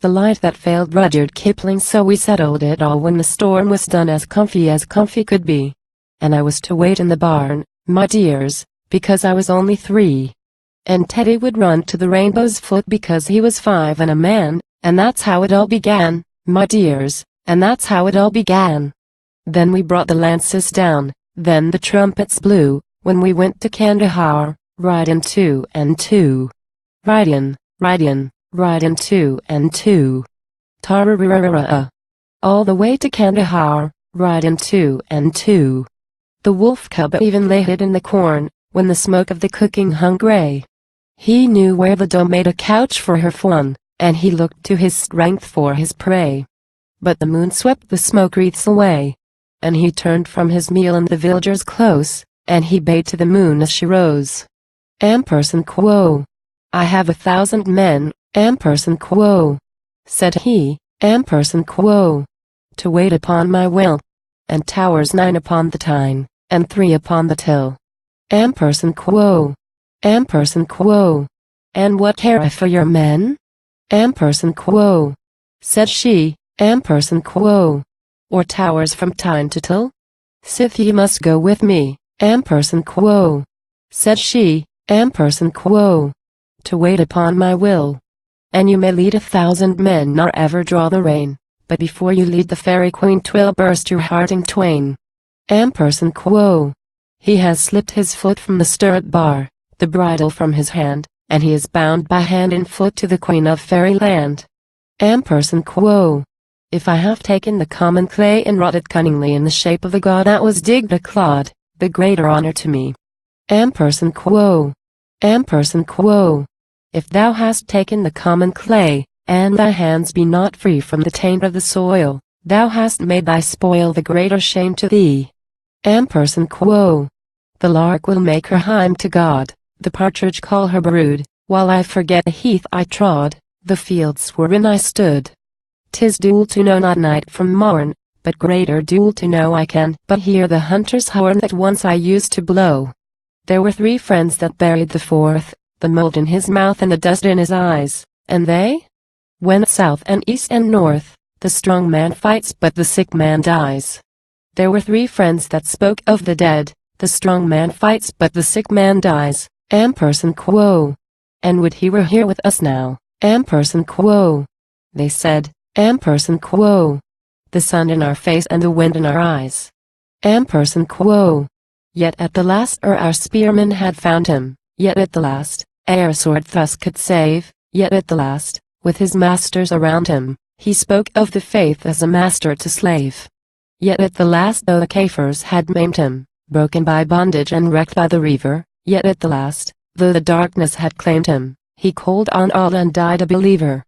the light that failed Rudyard Kipling, so we settled it all when the storm was done, as comfy could be. And I was to wait in the barn, my dears, because I was only 3. And Teddy would run to the rainbow's foot because he was 5 and a man, and that's how it all began, my dears, and that's how it all began. Then we brought the lances down, then the trumpets blew, when we went to Kandahar, ride in 2 and 2. Ride in, ride in, ride in 2 and 2. Tarararara. All the way to Kandahar, ride in 2 and 2. The wolf cub even lay hid in the corn, when the smoke of the cooking hung gray. He knew where the doe made a couch for her fawn, and he looked to his strength for his prey. But the moon swept the smoke wreaths away, and he turned from his meal in the villagers close, and he bade to the moon as she rose. Ampersand quo. I have 1,000 men, ampersand quo. Said he, ampersand quo. To wait upon my will. And towers 9 upon the Tyne, and 3 upon the Till. Ampersand quo. Ampersand quo. And what care I for your men? Ampersand quo. Said she, ampersand quo. Or towers from Tyne to Till? Sith ye must go with me, ampersand quo. Said she, ampersand quo. To wait upon my will. And you may lead 1,000 men nor ever draw the rein, but before you lead the fairy queen 'twill burst your heart in twain. Ampersand quo. He has slipped his foot from the stirrup bar, the bridle from his hand, and he is bound by hand and foot to the queen of fairyland. Ampersand quo. If I have taken the common clay and wrought it cunningly in the shape of a god that was digged a clod, the greater honor to me. Ampersand quo. Ampersand quo. If thou hast taken the common clay, and thy hands be not free from the taint of the soil, thou hast made thy spoil the greater shame to thee. Ampersand quo. The lark will make her hymn to God, the partridge call her brood, while I forget the heath I trod, the fields wherein I stood. 'Tis dule to know not night from morn, but greater dule to know I can but hear the hunter's horn that once I used to blow. There were 3 friends that buried the 4th, the mold in his mouth and the dust in his eyes, and they went south and east and north. The strong man fights but the sick man dies. There were 3 friends that spoke of the dead, the strong man fights but the sick man dies, ampersand quo. And would he were here with us now, ampersand quo. They said, ampersand quo. The sun in our face and the wind in our eyes. Ampersand quo. Yet at the last our spearmen had found him, yet at the last, ere sword thrust could save, yet at the last, with his masters around him, he spoke of the faith as a master to slave. Yet at the last, though the Kafirs had maimed him, broken by bondage and wrecked by the reaver, yet at the last, though the darkness had claimed him, he called on Allah and died a believer.